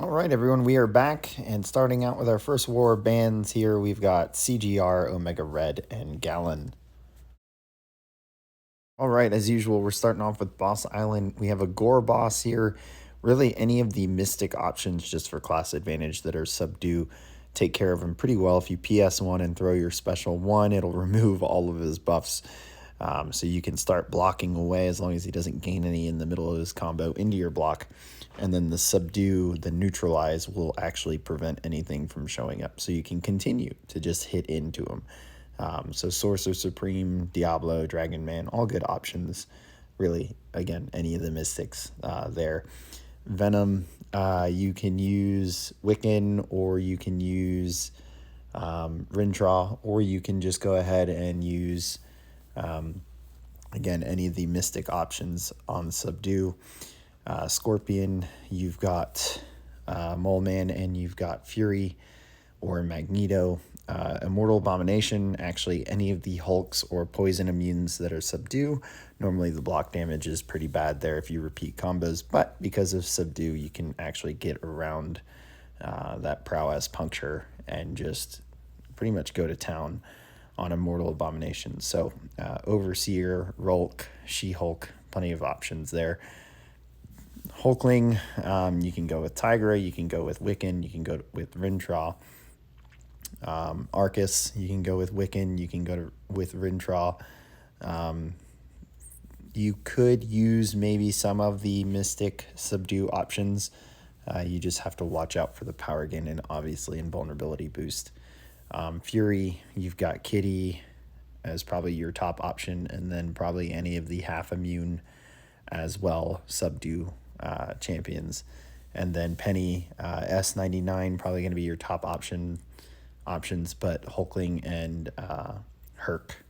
All right, everyone, we are back and starting out with our first war bands here. We've got CGR, Omega Red, and Gallon. All right, as usual, we're starting off with Boss Island. We have a Gorr Boss here. Really, any of the Mystic options just for class advantage that are subdue take care of him pretty well. If you PS1 and throw your special 1, it'll remove all of his buffs. So you can start blocking away as long as he doesn't gain any in the middle of his combo into your block. And then the subdue, the neutralize, will actually prevent anything from showing up. So you can continue to just hit into him. So Sorcerer Supreme, Diablo, Dragon Man, all good options. Really, again, any of the mystics there. Venom, you can use Wiccan, or you can use Rintraw, or you can just go ahead and use, again, any of the mystic options on subdue. Scorpion, you've got Mole Man, and you've got Fury or Magneto. Immortal Abomination, actually any of the Hulks or Poison Immunes that are subdue. Normally the block damage is pretty bad there if you repeat combos, but because of subdue, you can actually get around that prowess puncture and just pretty much go to town on Immortal Abomination. So Overseer, Rolk, She-Hulk, plenty of options there. Hulkling, you can go with Tigra, you can go with Wiccan, you can go with Rintraw. Arcus, you can go with Wiccan, you can go with Rintraw. You could use maybe some of the Mystic subdue options. You just have to watch out for the power gain and obviously invulnerability boost. Fury, you've got Kitty as probably your top option, and then probably any of the half immune as well, subdue champions. And then Penny, S99, probably going to be your top options, but Hulkling and Herc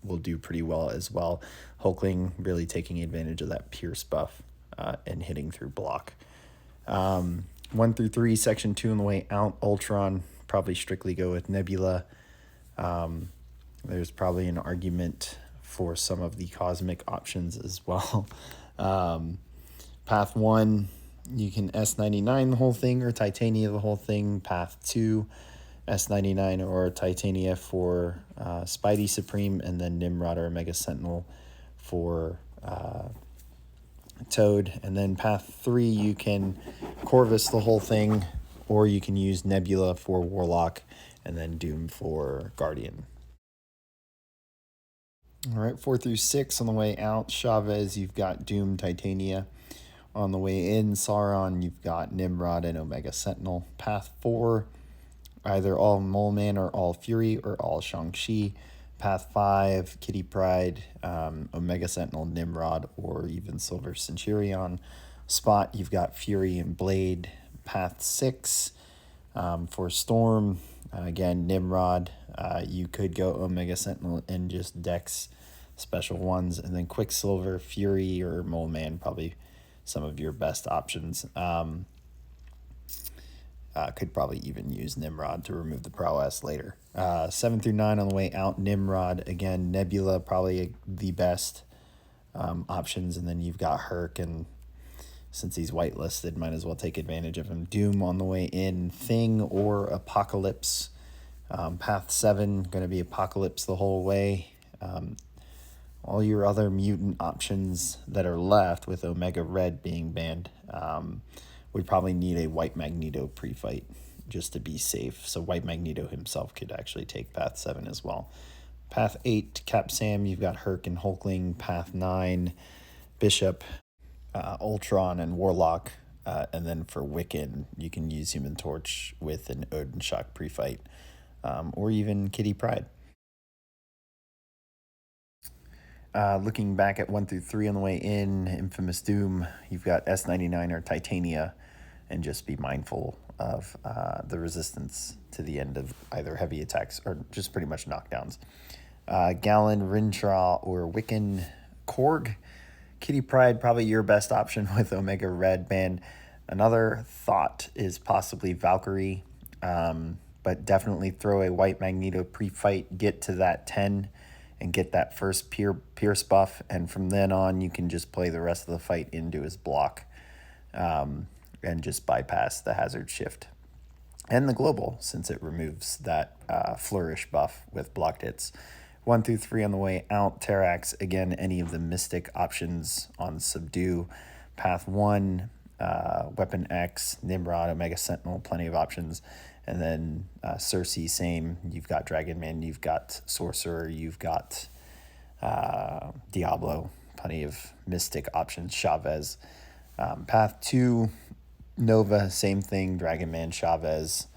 will do pretty well as well. Hulkling really taking advantage of that Pierce buff and hitting through block. 1 through 3, section 2 on the way out. Ultron, probably strictly go with Nebula. There's probably an argument for some of the cosmic options as well. Path 1, you can S99 the whole thing or Titania the whole thing. Path 2, S99 or Titania for Spidey Supreme, and then Nimrod or Mega Sentinel for Toad. And then Path 3, you can Corvus the whole thing, or you can use Nebula for Warlock, and then Doom for Guardian. All right, 4 through 6 on the way out. Chavez, you've got Doom, Titania. On the way in, Sauron, you've got Nimrod and Omega Sentinel. Path 4, either all Mole Man or all Fury or all Shang-Chi. Path 5, Kitty Pryde, Omega Sentinel, Nimrod, or even Silver Centurion. Spot, you've got Fury and Blade. Path 6, for Storm, again, Nimrod. You could go Omega Sentinel and just Dex special ones. And then Quicksilver, Fury, or Mole Man, probably some of your best options. Could probably even use Nimrod to remove the prowess later. 7 through 9 on the way out. Nimrod, again, Nebula, probably the best options. And then you've got Herc, and since he's whitelisted, might as well take advantage of him. Doom on the way in. Thing or Apocalypse. Path 7, going to be Apocalypse the whole way. All your other mutant options that are left, with Omega Red being banned, we probably need a White Magneto pre-fight just to be safe. So White Magneto himself could actually take Path 7 as well. Path 8, Cap Sam, you've got Herc and Hulkling. Path 9, Bishop, Ultron, and Warlock. And then for Wiccan, you can use Human Torch with an Odin Shock pre-fight, or even Kitty Pryde. Looking back at 1 through 3 on the way in, Infamous Doom, you've got S99 or Titania, and just be mindful of the resistance to the end of either heavy attacks or just pretty much knockdowns. Gallon, Rintraw, or Wiccan. Korg, Kitty Pryde, probably your best option with Omega Red banned. Another thought is possibly Valkyrie, but definitely throw a White Magneto pre-fight, get to that 10, and get that first Pierce buff, and from then on, you can just play the rest of the fight into his block. and just bypass the hazard shift. And the global, since it removes that flourish buff with blocked hits. 1 through 3 on the way out. Terrax, again, any of the mystic options on subdue. Path 1, Weapon X, Nimrod, Omega Sentinel, plenty of options. And then Cersei, same. You've got Dragon Man, you've got Sorcerer, you've got Diablo, plenty of mystic options. Chavez. Path 2, Nova, same thing. Dragon Man, Chavez,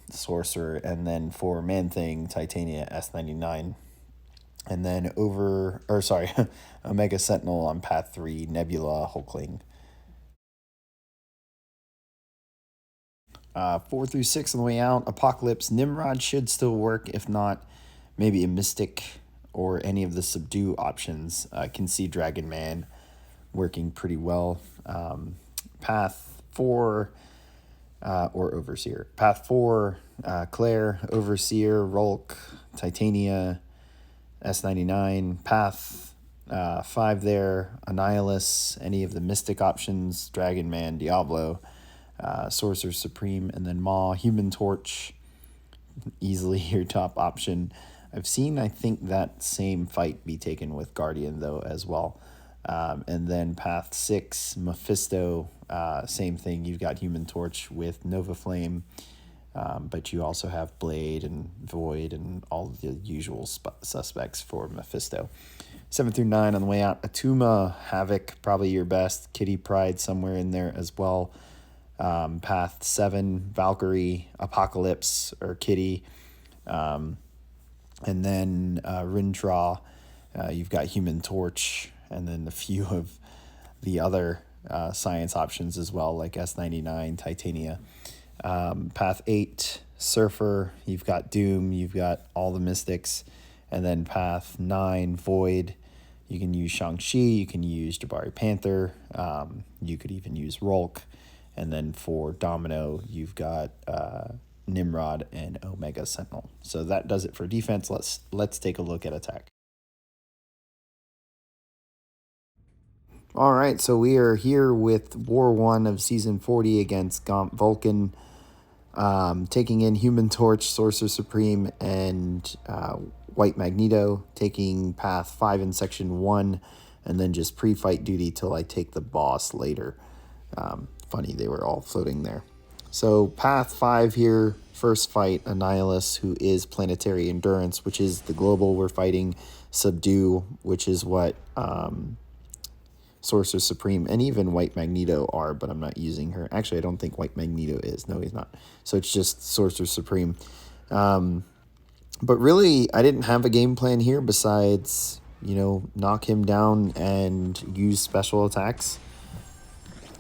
Sorcerer, and then for Man Thing, Titania, S99. And then Omega Sentinel on Path 3, Nebula, Hulkling. 4 through 6 on the way out. Apocalypse, Nimrod should still work. If not, maybe a Mystic or any of the subdue options. Can see Dragon Man working pretty well. Path 4 or Overseer. Path 4, Claire, Overseer, Rolk, Titania, S99. Path 5 there, Annihilus, any of the Mystic options, Dragon Man, Diablo, Sorcerer Supreme, and then Maw, Human Torch, easily your top option. I've seen, I think, that same fight be taken with Guardian, though, as well. And then Path 6, Mephisto, same thing. You've got Human Torch with Nova Flame, but you also have Blade and Void and all the usual suspects for Mephisto. 7 through 9 on the way out. Atuma, Havoc, probably your best. Kitty Pryde somewhere in there as well. Path 7, Valkyrie, Apocalypse, or Kitty. And then Rintra, you've got Human Torch, and then a few of the other science options as well, like S99, Titania. Path 8, Surfer, you've got Doom, you've got all the Mystics. And then Path 9, Void, you can use Shang-Chi, you can use Jabari Panther, you could even use Rolk. And then for Domino, you've got Nimrod and Omega Sentinel. So that does it for defense. Let's take a look at attack. All right, so we are here with War 1 of Season 40 against Vulcan, taking in Human Torch, Sorcerer Supreme, and White Magneto, taking Path 5 in Section 1, and then just pre-fight duty till I take the boss later. Funny, they were all floating there. So Path 5 here, first fight, Annihilus, who is Planetary Endurance, which is the global we're fighting, Subdue, which is what Sorcerer Supreme and even White Magneto are, but I'm not using her. Actually, I don't think White Magneto is. No, he's not. So it's just Sorcerer Supreme. But really, I didn't have a game plan here besides, knock him down and use special attacks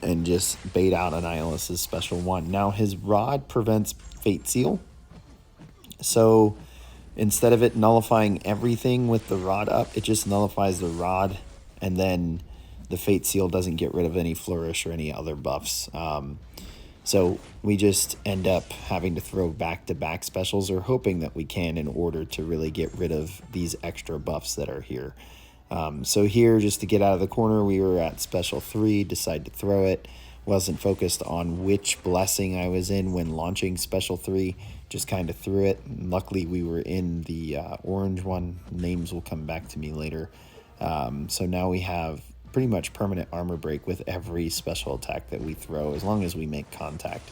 and just bait out Annihilus' special 1. Now, his rod prevents Fate Seal. So instead of it nullifying everything with the rod up, it just nullifies the rod, and then the Fate Seal doesn't get rid of any flourish or any other buffs. So we just end up having to throw back-to-back specials, or hoping that we can, in order to really get rid of these extra buffs that are here. So here, just to get out of the corner, we were at special 3, decided to throw it. Wasn't focused on which blessing I was in when launching special 3, just kind of threw it. And luckily, we were in the orange one. Names will come back to me later. So now we have pretty much permanent armor break with every special attack that we throw, as long as we make contact.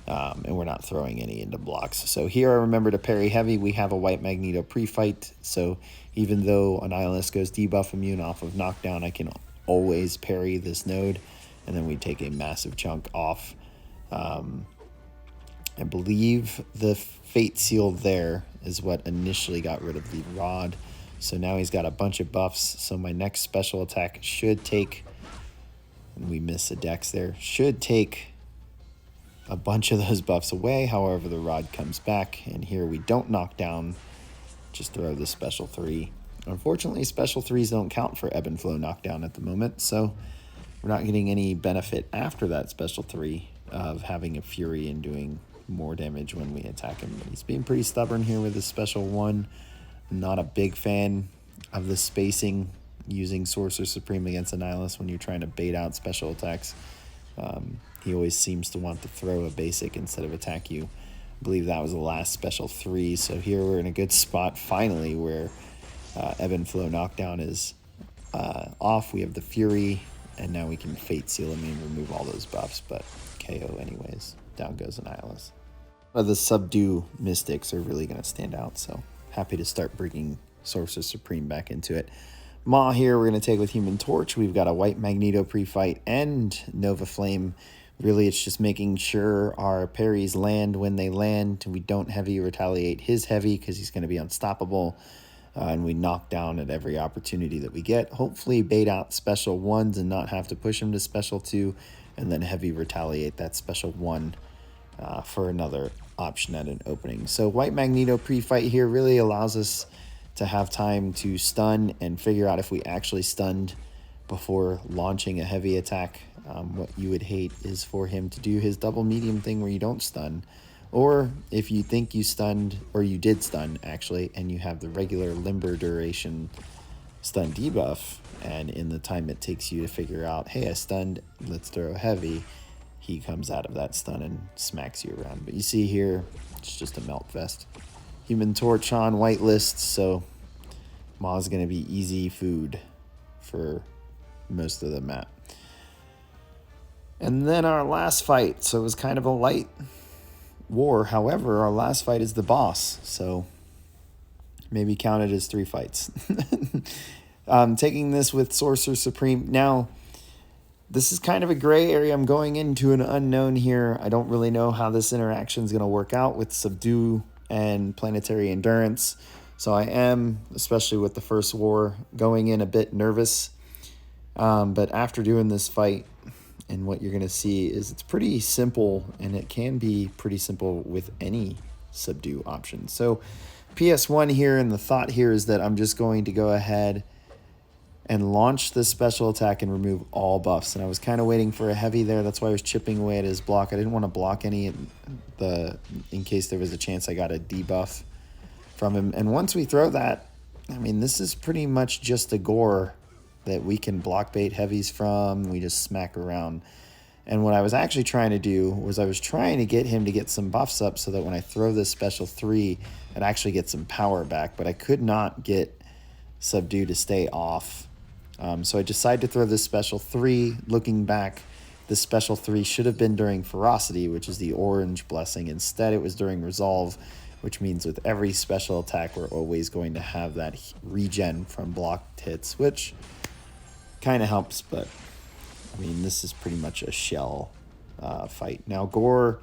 And we're not throwing any into blocks. So here I remember to parry heavy. We have a White Magneto pre-fight, so even though Annihilus goes debuff immune off of knockdown, I can always parry this node, and then we take a massive chunk off. I believe the Fate Seal there is what initially got rid of the rod. So now he's got a bunch of buffs, so my next special attack should take, and we miss a dex there, should take a bunch of those buffs away. However, the rod comes back, and here we don't knock down, just throw the special 3. Unfortunately, special 3s don't count for ebb and flow knockdown at the moment, so we're not getting any benefit after that special 3 of having a fury and doing more damage when we attack him. But he's being pretty stubborn here with his special 1. Not a big fan of the spacing using Sorcerer Supreme against Annihilus when you're trying to bait out special attacks. He always seems to want to throw a basic instead of attack you. I believe that was the last special 3. So here we're in a good spot finally where Ebb and Flow Knockdown is off. We have the Fury, and now we can Fate Seal him and remove all those buffs, but KO anyways. Down goes Annihilus. The Subdue Mystics are really going to stand out, so happy to start bringing Sorcerer Supreme back into it. Maw here we're going to take with Human Torch. We've got a White Magneto pre-fight and Nova Flame. Really, it's just making sure our parries land when they land. We don't heavy retaliate his heavy because he's going to be unstoppable. And we knock down at every opportunity that we get. Hopefully bait out special 1s and not have to push him to special 2. And then heavy retaliate that special 1 for another option at an opening. So White Magneto pre-fight here really allows us to have time to stun and figure out if we actually stunned before launching a heavy attack. What you would hate is for him to do his double medium thing where you don't stun. Or if you think you stunned, or you did stun actually, and you have the regular limber duration stun debuff, and in the time it takes you to figure out, hey, I stunned, let's throw heavy, he comes out of that stun and smacks you around. But you see here, it's just a melt fest. Human Torch on whitelist, so Maw's going to be easy food for most of the map. And then our last fight, so it was kind of a light war. However, our last fight is the boss, so maybe count it as 3 fights. Taking this with Sorcerer Supreme. Now, this is kind of a gray area. I'm going into an unknown here. I don't really know how this interaction is going to work out with Subdue and Planetary Endurance. So I am, especially with the first war, going in a bit nervous. But after doing this fight, and what you're going to see is it's pretty simple, and it can be pretty simple with any Subdue option. So PS1 here, and the thought here is that I'm just going to go ahead and launch this special attack and remove all buffs. And I was kind of waiting for a heavy there. That's why I was chipping away at his block. I didn't want to block any in case there was a chance I got a debuff from him. And once we throw that, I mean, this is pretty much just a Gorr that we can block bait heavies from. We just smack around. And what I was actually trying to do was I was trying to get him to get some buffs up so that when I throw this special 3, it actually gets some power back. But I could not get Subdue to stay off. So I decided to throw this special 3. Looking back, this special 3 should have been during Ferocity, which is the orange blessing. Instead, it was during Resolve, which means with every special attack, we're always going to have that regen from blocked hits, which kind of helps, but I mean, this is pretty much a shell fight. Now, Gorr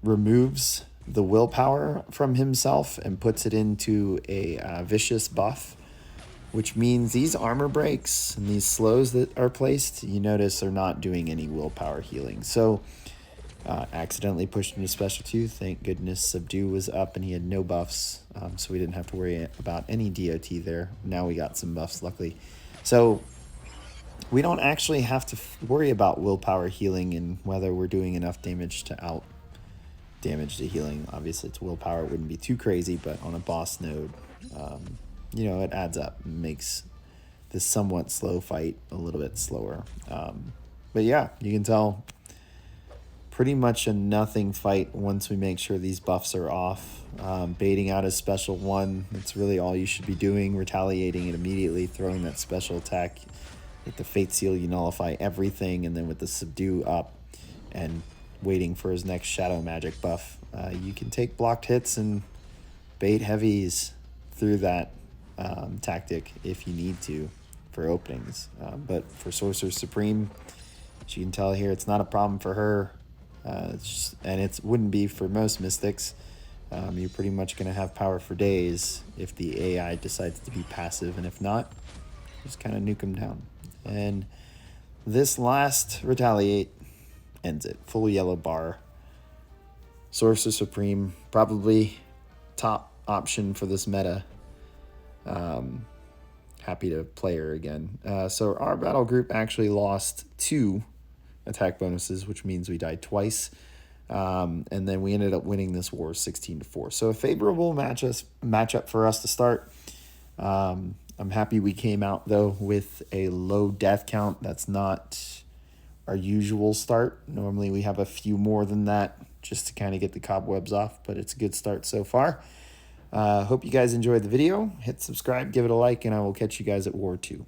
removes the willpower from himself and puts it into a vicious buff, which means these armor breaks and these slows that are placed, you notice, are not doing any willpower healing. So, accidentally pushed him to special 2. Thank goodness Subdue was up and he had no buffs, so we didn't have to worry about any DOT there. Now we got some buffs, luckily. So, we don't actually have to worry about willpower healing and whether we're doing enough damage to out damage the healing. Obviously, it's willpower. It wouldn't be too crazy, but on a boss node, you know, it adds up and makes this somewhat slow fight a little bit slower. But yeah, you can tell pretty much a nothing fight once we make sure these buffs are off. Baiting out a special 1, that's really all you should be doing. Retaliating it immediately, throwing that special attack. With the Fate Seal, you nullify everything, and then with the Subdue up and waiting for his next Shadow Magic buff, you can take blocked hits and bait heavies through that tactic if you need to for openings. But for Sorcerer Supreme, as you can tell here, it's not a problem for her, and it wouldn't be for most Mystics. You're pretty much going to have power for days if the AI decides to be passive, and if not, just kind of nuke them down. And this last Retaliate ends it. Full yellow bar. Sorcerer Supreme, probably top option for this meta. Happy to play her again. So our battle group actually lost 2 attack bonuses, which means we died twice. And then we ended up winning this war 16-4. So a favorable matchup for us to start. I'm happy we came out, though, with a low death count. That's not our usual start. Normally we have a few more than that just to kind of get the cobwebs off, but it's a good start so far. Hope you guys enjoyed the video. Hit subscribe, give it a like, and I will catch you guys at War 2.